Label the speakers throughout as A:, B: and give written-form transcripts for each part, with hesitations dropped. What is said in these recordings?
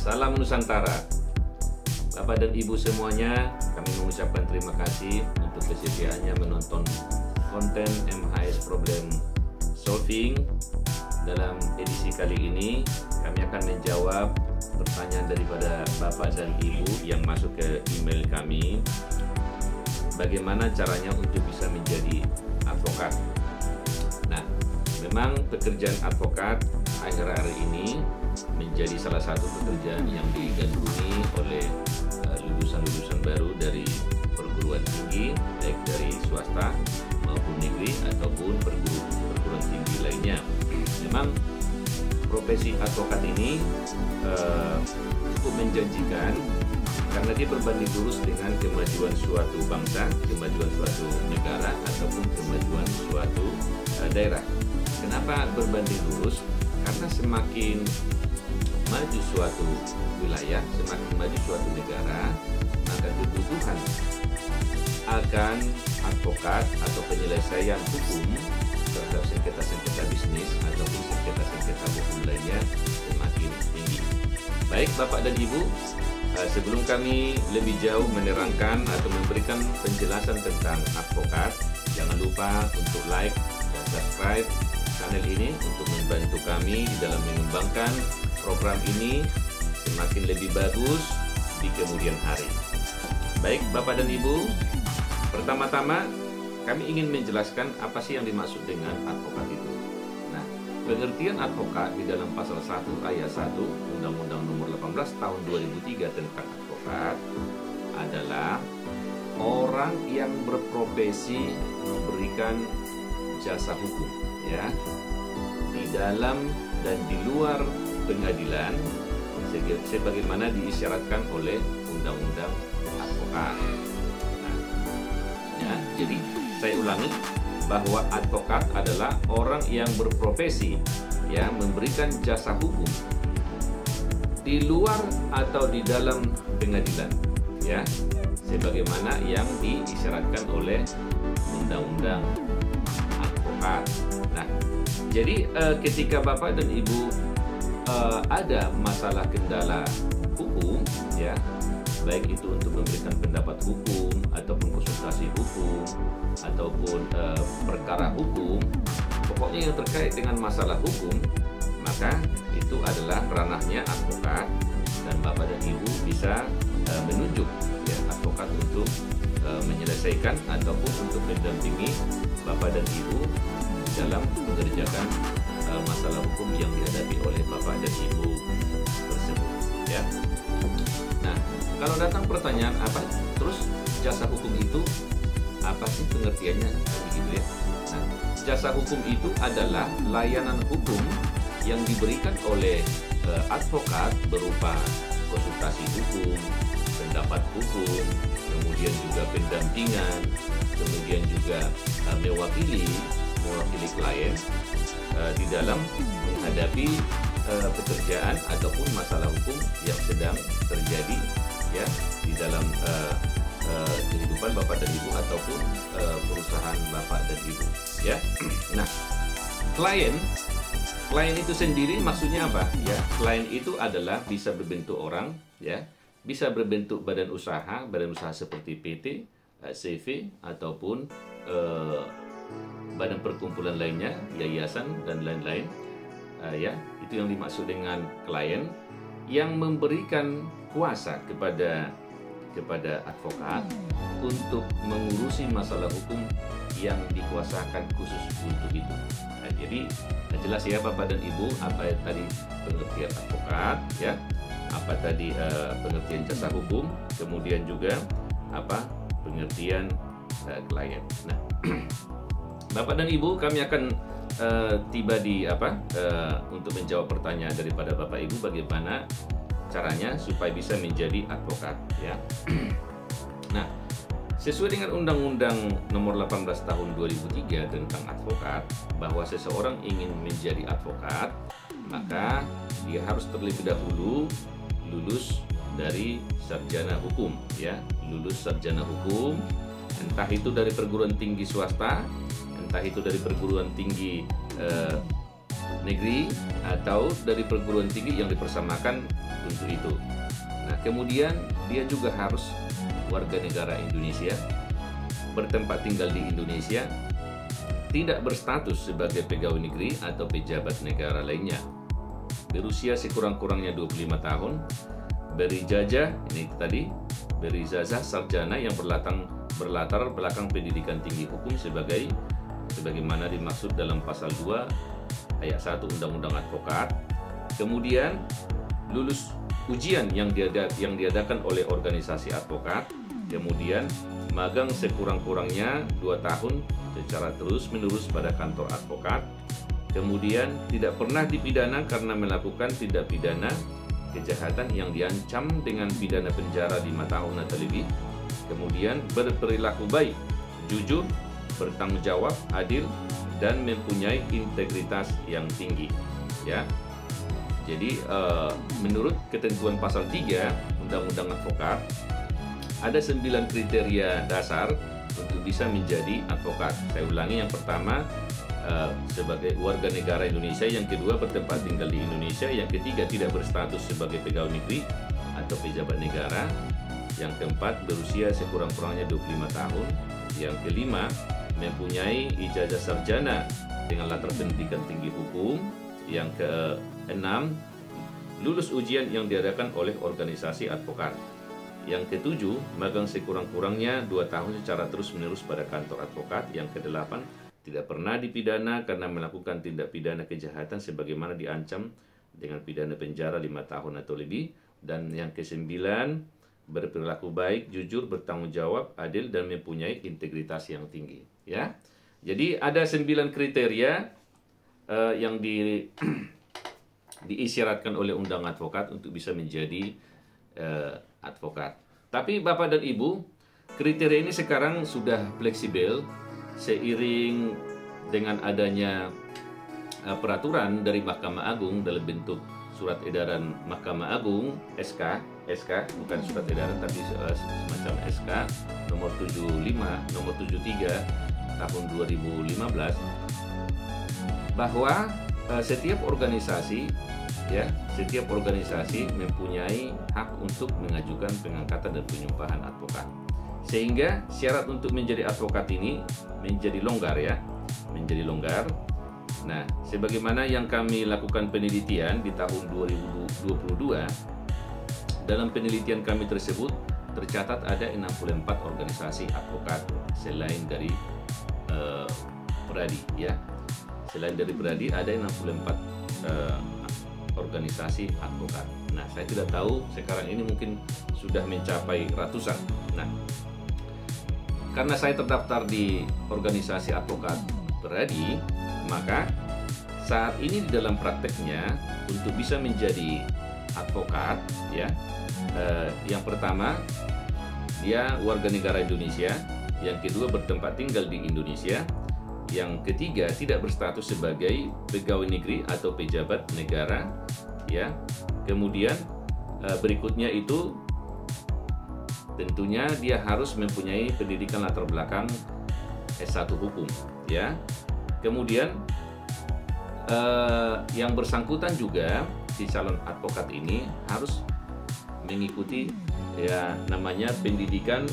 A: Salam Nusantara. Bapak dan Ibu semuanya, kami mengucapkan terima kasih untuk kesediaannya menonton konten MHS Problem Solving. Dalam edisi kali ini, kami akan menjawab pertanyaan daripada Bapak dan Ibu yang masuk ke email kami. Bagaimana caranya untuk bisa menjadi advokat? Nah, memang pekerjaan advokat akhir-akhir ini menjadi salah satu pekerjaan yang digandrungi oleh lulusan-lulusan baru dari perguruan tinggi, baik dari swasta maupun negeri ataupun perguruan tinggi lainnya. Memang profesi advokat ini cukup menjanjikan karena dia berbanding lurus dengan kemajuan suatu bangsa, kemajuan suatu negara ataupun kemajuan suatu daerah. Kenapa berbanding lurus? Karena semakin maju suatu wilayah, semakin maju suatu negara, maka kebutuhan akan advokat atau penyelesaian hukum terhadap sengketa-sengketa bisnis ataupun sengketa-sengketa hukum lainnya semakin tinggi. Baik Bapak dan Ibu, sebelum kami lebih jauh menerangkan atau memberikan penjelasan tentang advokat, jangan lupa untuk like dan subscribe channel ini untuk membantu kami dalam mengembangkan program ini semakin lebih bagus di kemudian hari. Baik Bapak dan Ibu, pertama-tama kami ingin menjelaskan apa sih yang dimaksud dengan advokat itu. Nah, pengertian advokat di dalam pasal 1 ayat 1 Undang-Undang Nomor 18 Tahun 2003 tentang advokat adalah orang yang berprofesi memberikan jasa hukum, ya, di dalam dan di luar pengadilan sebagaimana diisyaratkan oleh Undang-Undang Advokat. Nah, ya, jadi saya ulangi bahwa advokat adalah orang yang berprofesi, ya, memberikan jasa hukum di luar atau di dalam pengadilan, ya, sebagaimana yang diisyaratkan oleh Undang-Undang Advokat. Nah, jadi ketika Bapak dan Ibu ada masalah kendala hukum, ya, baik itu untuk memberikan pendapat hukum ataupun konsultasi hukum ataupun perkara hukum, pokoknya yang terkait dengan masalah hukum, maka itu adalah ranahnya advokat dan Bapak dan Ibu bisa menunjuk, ya, advokat untuk menyelesaikan ataupun untuk mendampingi Bapak dan Ibu dalam mengerjakan masalah hukum yang dihadapi oleh Bapak dan Ibu tersebut, ya. Nah, kalau datang pertanyaan apa terus jasa hukum itu apa sih pengertiannya, begitu ya. Nah, jasa hukum itu adalah layanan hukum yang diberikan oleh advokat berupa konsultasi hukum, pendapat hukum, kemudian juga pendampingan, kemudian juga mewakili klien di dalam menghadapi pekerjaan ataupun masalah hukum yang sedang terjadi, ya, di dalam kehidupan Bapak dan Ibu ataupun perusahaan Bapak dan Ibu, ya. Nah, klien itu sendiri maksudnya apa, ya? Klien itu adalah bisa berbentuk orang, ya, bisa berbentuk badan usaha seperti PT, CV ataupun badan perkumpulan lainnya, yayasan dan lain-lain, ya, itu yang dimaksud dengan klien yang memberikan kuasa kepada advokat untuk mengurusi masalah hukum yang dikuasakan khusus untuk itu. Nah, jadi jelas ya Bapak dan Ibu apa tadi pengertian advokat, ya, apa tadi pengertian jasa hukum, kemudian juga apa pengertian klien. Nah, Bapak dan Ibu, kami akan tiba di untuk menjawab pertanyaan daripada Bapak Ibu bagaimana caranya supaya bisa menjadi advokat, ya. Nah, sesuai dengan Undang-Undang Nomor 18 Tahun 2003 tentang advokat, bahwa seseorang ingin menjadi advokat, maka dia harus terlebih dahulu lulus dari sarjana hukum, ya, lulus sarjana hukum, entah itu dari perguruan tinggi swasta, entah itu dari perguruan tinggi negeri atau dari perguruan tinggi yang dipersamakan untuk itu. Nah, kemudian dia juga harus warga negara Indonesia, bertempat tinggal di Indonesia, tidak berstatus sebagai pegawai negeri atau pejabat negara lainnya, berusia sekurang-kurangnya 25 tahun, berijazah, ini tadi, berijazah sarjana yang berlatar belakang pendidikan tinggi hukum sebagaimana dimaksud dalam pasal 2 ayat 1 Undang-Undang Advokat. Kemudian lulus ujian yang diadakan oleh organisasi advokat, kemudian magang sekurang-kurangnya 2 tahun secara terus-menerus pada kantor advokat, kemudian tidak pernah dipidana karena melakukan tindak pidana kejahatan yang diancam dengan pidana penjara 5 tahun atau lebih, kemudian berperilaku baik, jujur, bertanggung jawab, adil, dan mempunyai integritas yang tinggi, ya. Jadi menurut ketentuan pasal 3 Undang-Undang Advokat, ada 9 kriteria dasar untuk bisa menjadi advokat. Saya ulangi, yang pertama sebagai warga negara Indonesia, yang kedua bertempat tinggal di Indonesia, yang ketiga tidak berstatus sebagai pegawai negeri atau pejabat negara, yang keempat berusia sekurang-kurangnya 25 tahun, yang kelima mempunyai ijazah sarjana dengan latar pendidikan tinggi hukum, yang keenam lulus ujian yang diadakan oleh organisasi advokat, yang ketujuh magang sekurang-kurangnya 2 tahun secara terus-menerus pada kantor advokat, yang kedelapan tidak pernah dipidana karena melakukan tindak pidana kejahatan sebagaimana diancam dengan pidana penjara 5 tahun atau lebih, dan yang kesembilan berperilaku baik, jujur, bertanggung jawab, adil, dan mempunyai integritas yang tinggi, ya. Jadi ada 9 kriteria yang diisyaratkan oleh Undang Advokat untuk bisa menjadi advokat. Tapi Bapak dan Ibu, kriteria ini sekarang sudah fleksibel seiring dengan adanya peraturan dari Mahkamah Agung dalam bentuk surat edaran Mahkamah Agung, SK, bukan surat edaran tapi semacam SK nomor 73 tahun 2015, bahwa setiap organisasi mempunyai hak untuk mengajukan pengangkatan dan penyumpahan advokat. Sehingga syarat untuk menjadi advokat ini menjadi longgar, ya, menjadi longgar. Nah, sebagaimana yang kami lakukan penelitian di tahun 2022, dalam penelitian kami tersebut tercatat ada 64 organisasi advokat selain dari Peradi, ya. Selain dari Peradi ada 64 organisasi advokat. Nah, saya tidak tahu sekarang ini mungkin sudah mencapai ratusan. Nah, karena saya terdaftar di organisasi advokat Peradi, maka saat ini di dalam prakteknya untuk bisa menjadi advokat, ya, yang pertama dia warga negara Indonesia, yang kedua bertempat tinggal di Indonesia, yang ketiga tidak berstatus sebagai pegawai negeri atau pejabat negara, ya. Kemudian berikutnya itu tentunya dia harus mempunyai pendidikan latar belakang S1 hukum, ya. Kemudian yang bersangkutan juga si calon advokat ini harus mengikuti, ya, namanya pendidikan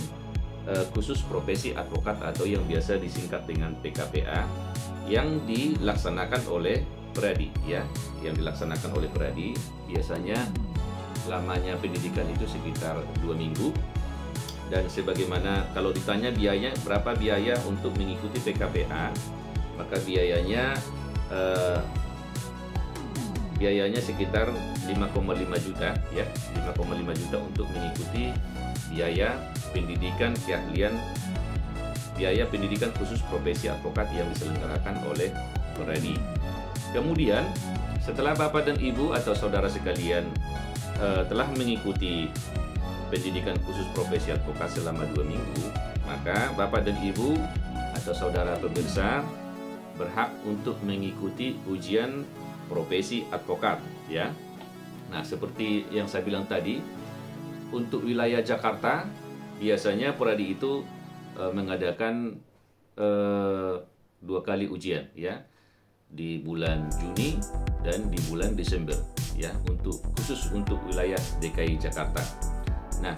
A: khusus profesi advokat atau yang biasa disingkat dengan PKPA, yang dilaksanakan oleh Peradi, ya, yang dilaksanakan oleh Peradi. Biasanya lamanya pendidikan itu sekitar 2 minggu. Dan sebagaimana kalau ditanya berapa biaya untuk mengikuti PKPA, maka biayanya sekitar 5,5 juta, ya, 5,5 juta untuk mengikuti biaya pendidikan khusus profesi advokat yang diselenggarakan oleh Peradi. Kemudian setelah Bapak dan Ibu atau saudara sekalian telah mengikuti pendidikan khusus profesi advokat selama 2 minggu, maka Bapak dan Ibu atau saudara pemirsa berhak untuk mengikuti ujian profesi advokat, ya. Nah, seperti yang saya bilang tadi, untuk wilayah Jakarta biasanya Peradi itu mengadakan 2 kali ujian, ya. di bulan Juni dan di bulan Desember ya, khusus untuk wilayah DKI Jakarta. Nah,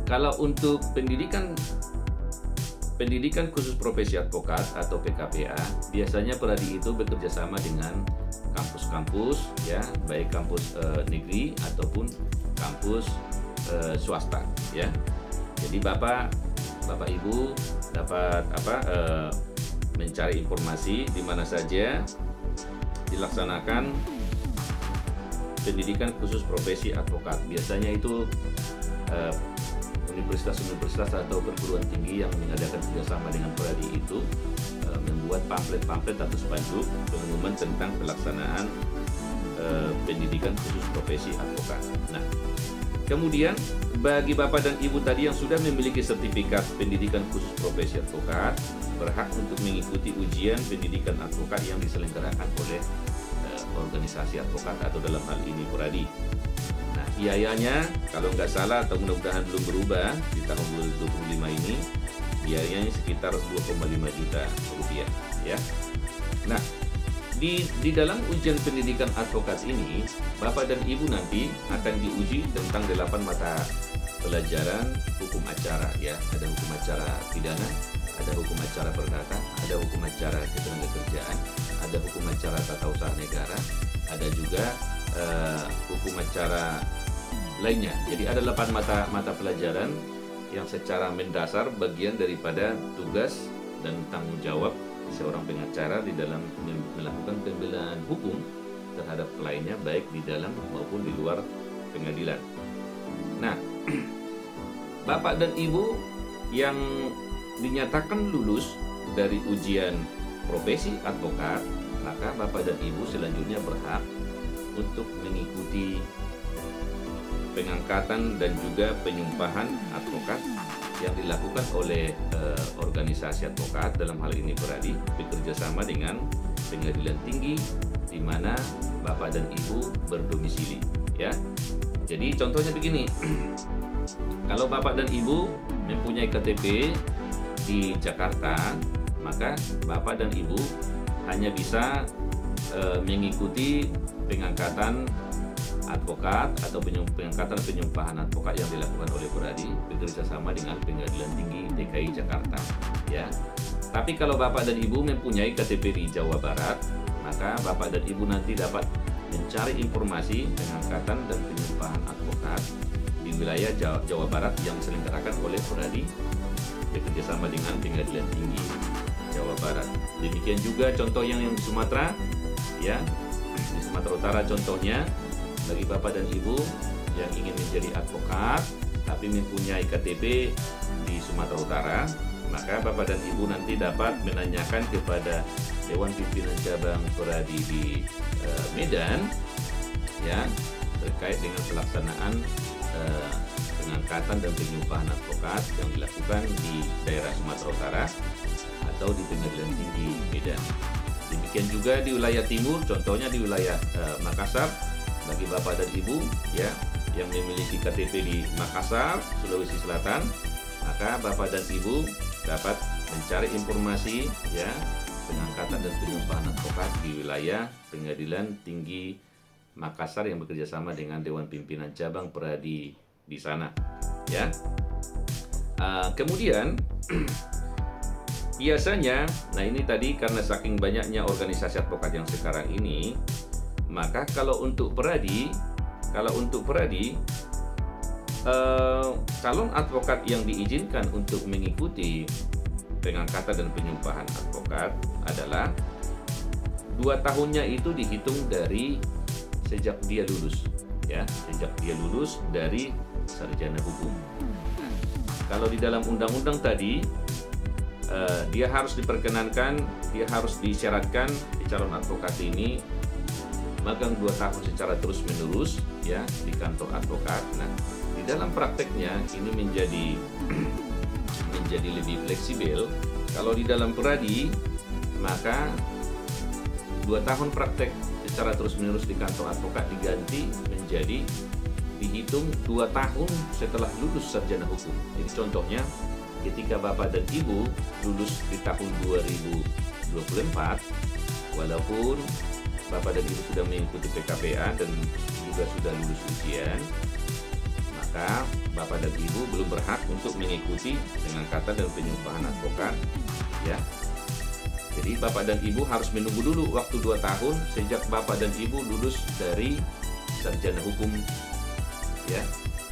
A: kalau untuk pendidikan khusus profesi advokat atau PKPA, biasanya Peradi itu bekerja sama dengan kampus-kampus ya, baik kampus negeri ataupun kampus swasta ya. Jadi Bapak Ibu dapat mencari informasi di mana saja dilaksanakan pendidikan khusus profesi advokat. Biasanya itu universitas-universitas atau perguruan tinggi yang mengadakan kerjasama dengan Peradi itu membuat pamflet-pamflet atau spanduk pengumuman tentang pelaksanaan pendidikan khusus profesi advokat. Nah, kemudian bagi Bapak dan Ibu tadi yang sudah memiliki sertifikat pendidikan khusus profesi advokat, berhak untuk mengikuti ujian pendidikan advokat yang diselenggarakan oleh organisasi advokat atau dalam hal ini Peradi. Nah, biayanya kalau nggak salah atau mudah-mudahan belum berubah di tahun 2025 ini, biayanya sekitar 2,5 juta rupiah ya. Nah, di dalam ujian pendidikan advokat ini, Bapak dan Ibu nanti akan diuji tentang 8 mata pelajaran hukum acara ya. Ada hukum acara pidana, ada hukum acara perdata, ada hukum acara ketenagakerjaan, ada hukum acara tata usaha negara, ada juga hukum acara lainnya. Jadi ada 8 mata pelajaran yang secara mendasar bagian daripada tugas dan tanggung jawab seorang pengacara di dalam melakukan pembelaan hukum terhadap kliennya, baik di dalam maupun di luar pengadilan. Nah, Bapak dan Ibu yang dinyatakan lulus dari ujian profesi advokat, maka Bapak dan Ibu selanjutnya berhak untuk mengikuti pengangkatan dan juga penyumpahan advokat yang dilakukan oleh organisasi advokat, dalam hal ini Peradi, bekerja sama dengan pengadilan tinggi di mana Bapak dan Ibu berdomisili ya. Jadi contohnya begini, kalau Bapak dan Ibu mempunyai KTP di Jakarta, maka Bapak dan Ibu hanya bisa mengikuti pengangkatan advokat atau pengangkatan penyumpahan advokat yang dilakukan oleh Peradi bekerja sama dengan Pengadilan Tinggi DKI Jakarta ya. Tapi kalau Bapak dan Ibu mempunyai KTP di Jawa Barat, maka Bapak dan Ibu nanti dapat mencari informasi pengangkatan dan penyumpahan advokat di wilayah Jawa Barat yang diselenggarakan oleh Peradi bekerja sama dengan Pengadilan Tinggi Jawa Barat. Demikian juga contoh yang di Sumatera ya. Di Sumatera Utara contohnya, bagi Bapak dan Ibu yang ingin menjadi advokat tapi mempunyai KTP di Sumatera Utara, maka Bapak dan Ibu nanti dapat menanyakan kepada Dewan Pimpinan Cabang Peradi di Medan ya, terkait dengan pelaksanaan pengangkatan dan penyumpahan advokat yang dilakukan di daerah Sumatera Utara atau di Pengadilan Tinggi Medan. Demikian juga di wilayah timur, contohnya di wilayah Makassar. Bagi Bapak dan Ibu ya yang memiliki KTP di Makassar, Sulawesi Selatan, maka Bapak dan Ibu dapat mencari informasi ya pengangkatan dan penyumpahan advokat di wilayah Pengadilan Tinggi Makassar yang bekerja sama dengan Dewan Pimpinan Cabang Peradi di sana ya. Kemudian biasanya, nah ini tadi karena saking banyaknya organisasi advokat yang sekarang ini, maka kalau untuk Peradi, calon advokat yang diizinkan untuk mengikuti pengangkatan dan penyumpahan advokat adalah 2 tahunnya itu dihitung dari sejak dia lulus, ya, sejak dia lulus dari sarjana hukum. Nah, kalau di dalam undang-undang tadi, dia harus diperkenankan, dia harus disyaratkan di calon advokat ini magang 2 tahun secara terus-menerus ya di kantor advokat. Nah, di dalam prakteknya ini menjadi lebih fleksibel. Kalau di dalam Peradi, maka 2 tahun praktek secara terus-menerus di kantor advokat diganti menjadi dihitung 2 tahun setelah lulus sarjana hukum. Jadi contohnya, ketika Bapak dan Ibu lulus di tahun 2024, walaupun Bapak dan Ibu sudah mengikuti PKPA dan juga sudah lulus ujian, maka Bapak dan Ibu belum berhak untuk mengikuti pengangkatan dan penyumpahan advokat, ya. Jadi Bapak dan Ibu harus menunggu dulu waktu 2 tahun sejak Bapak dan Ibu lulus dari sarjana hukum, ya,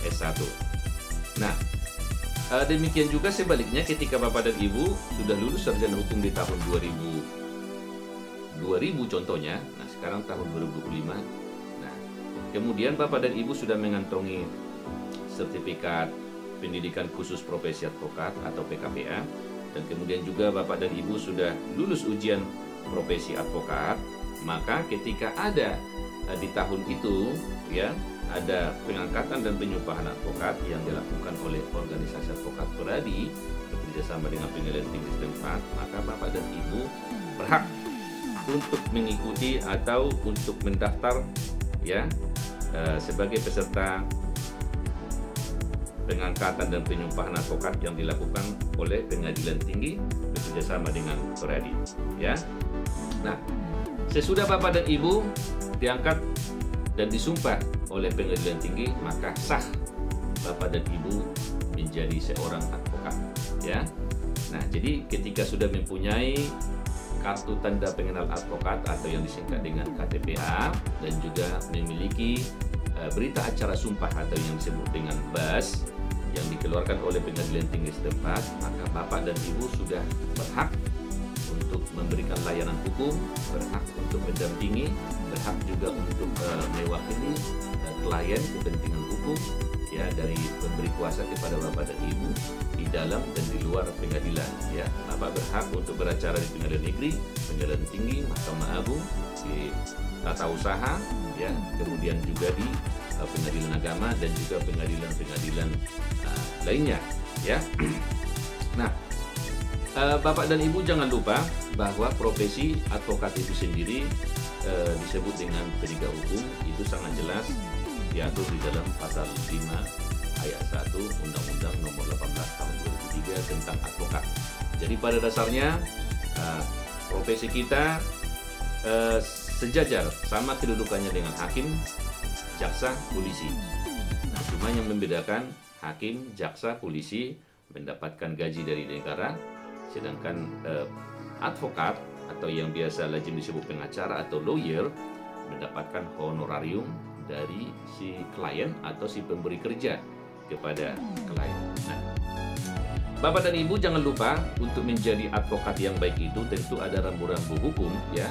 A: S1. Nah, demikian juga sebaliknya ketika Bapak dan Ibu sudah lulus sarjana hukum di tahun 2000 contohnya, nah sekarang tahun 2025. Nah, kemudian Bapak dan Ibu sudah mengantongi sertifikat pendidikan khusus profesi advokat atau PKPA, dan kemudian juga Bapak dan Ibu sudah lulus ujian profesi advokat, maka ketika ada di tahun itu, ya, ada pengangkatan dan penyumpahan advokat yang dilakukan oleh organisasi advokat beradi bekerjasama dengan pengadilan tinggi setempat, maka Bapak dan Ibu berhak untuk mengikuti atau untuk mendaftar, ya, sebagai peserta pengangkatan dan penyumpahan advokat yang dilakukan oleh pengadilan tinggi bekerjasama dengan Peradi, ya. Nah, sesudah Bapak dan Ibu diangkat dan disumpah oleh pengadilan tinggi, maka sah Bapak dan Ibu menjadi seorang advokat, ya. Nah, jadi ketika sudah mempunyai kartu tanda pengenal advokat atau yang disingkat dengan KTPA dan juga memiliki berita acara sumpah atau yang disebut dengan BAS yang dikeluarkan oleh pengadilan tinggi setempat, maka Bapak dan Ibu sudah berhak untuk memberikan layanan hukum, berhak untuk mendampingi, berhak juga untuk mewakili klien kepentingan hukum, ya, dari pemberi kuasa kepada Bapak dan Ibu di dalam dan di luar pengadilan, ya. Bapak berhak untuk beracara di pengadilan negeri, pengadilan tinggi, Mahkamah Agung, di tata usaha, ya, kemudian juga di pengadilan agama dan juga pengadilan-pengadilan lainnya, ya. Nah, Bapak dan Ibu jangan lupa bahwa profesi advokat itu sendiri disebut dengan penegak hukum, itu sangat jelas diatur di dalam pasal 5 ayat 1 Undang-Undang Nomor 18 Tahun 2003 tentang advokat. Jadi pada dasarnya profesi kita sejajar, sama kedudukannya dengan hakim, jaksa, polisi. Nah, cuma yang membedakan hakim, jaksa, polisi mendapatkan gaji dari negara, sedangkan advokat atau yang biasa lazim disebut pengacara atau lawyer mendapatkan honorarium dari si klien atau si pemberi kerja kepada klien. Nah, Bapak dan Ibu jangan lupa untuk menjadi advokat yang baik itu tentu ada rambu-rambu hukum, ya.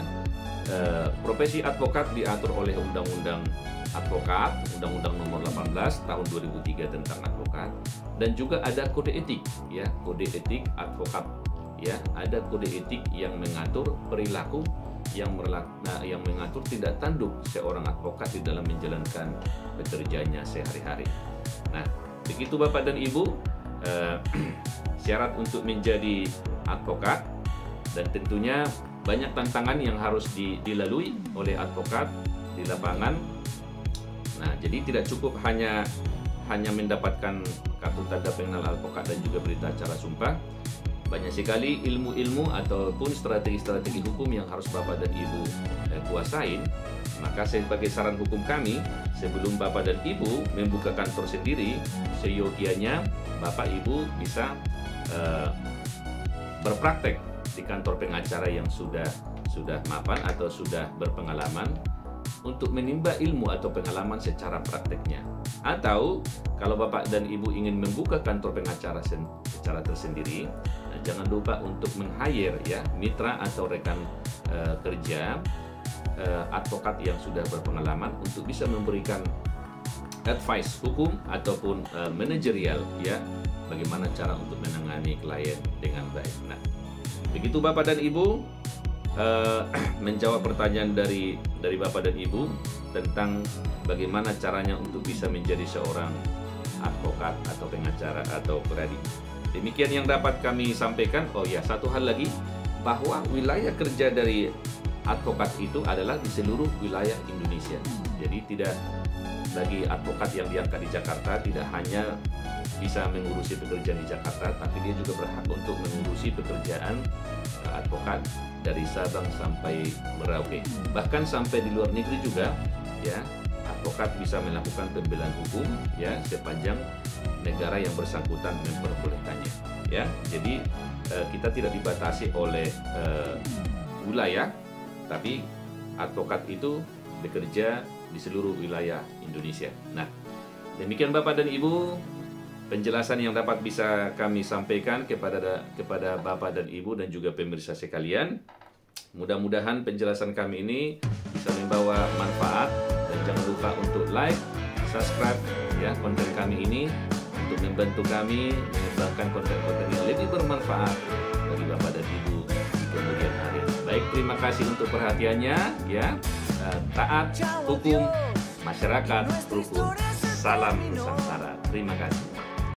A: Profesi advokat diatur oleh Undang-Undang Advokat, Undang-Undang Nomor 18 Tahun 2003 tentang advokat, dan juga ada kode etik, ya, kode etik advokat, ya. Ada kode etik yang mengatur perilaku yang mengatur tindak tanduk seorang advokat di dalam menjalankan pekerjaannya sehari-hari. Nah, begitu Bapak dan Ibu, syarat untuk menjadi advokat, dan tentunya banyak tantangan yang harus dilalui oleh advokat di lapangan. Nah, jadi tidak cukup hanya mendapatkan kartu tanda pengenal advokat dan juga berita acara sumpah. Banyak sekali ilmu-ilmu ataupun strategi-strategi hukum yang harus Bapak dan Ibu kuasain. Maka sebagai saran hukum kami, sebelum Bapak dan Ibu membuka kantor sendiri, seyogianya Bapak Ibu bisa berpraktek di kantor pengacara yang sudah mapan atau sudah berpengalaman untuk menimba ilmu atau pengalaman secara prakteknya. Atau kalau Bapak dan Ibu ingin membuka kantor pengacara secara tersendiri, jangan lupa untuk meng-hire, ya, mitra atau rekan kerja advokat yang sudah berpengalaman untuk bisa memberikan advice hukum ataupun manajerial, ya, bagaimana cara untuk menangani klien dengan baik. Nah, begitu Bapak dan Ibu menjawab pertanyaan dari Bapak dan Ibu tentang bagaimana caranya untuk bisa menjadi seorang advokat atau pengacara atau peradi. Demikian yang dapat kami sampaikan. Oh ya, satu hal lagi, bahwa wilayah kerja dari advokat itu adalah di seluruh wilayah Indonesia. Jadi bagi advokat yang diangkat di Jakarta tidak hanya bisa mengurusi pekerjaan di Jakarta, tapi dia juga berhak untuk mengurusi pekerjaan advokat dari Sabang sampai Merauke, bahkan sampai di luar negeri juga, ya. Advokat bisa melakukan pembelaan hukum, ya, sepanjang negara yang bersangkutan memperbolehkannya, ya. Jadi kita tidak dibatasi oleh wilayah, tapi advokat itu bekerja di seluruh wilayah Indonesia. Nah, demikian Bapak dan Ibu penjelasan yang dapat bisa kami sampaikan kepada Bapak dan Ibu dan juga pemirsa sekalian. Mudah-mudahan penjelasan kami ini bisa membawa manfaat, dan jangan lupa untuk like, subscribe ya konten kami ini untuk membantu kami mengembangkan konten-konten yang lebih bermanfaat bagi Bapak dan Ibu di kemudian hari. Baik, terima kasih untuk perhatiannya ya. Taat hukum, masyarakat rukun. Salam Nusantara. Terima kasih.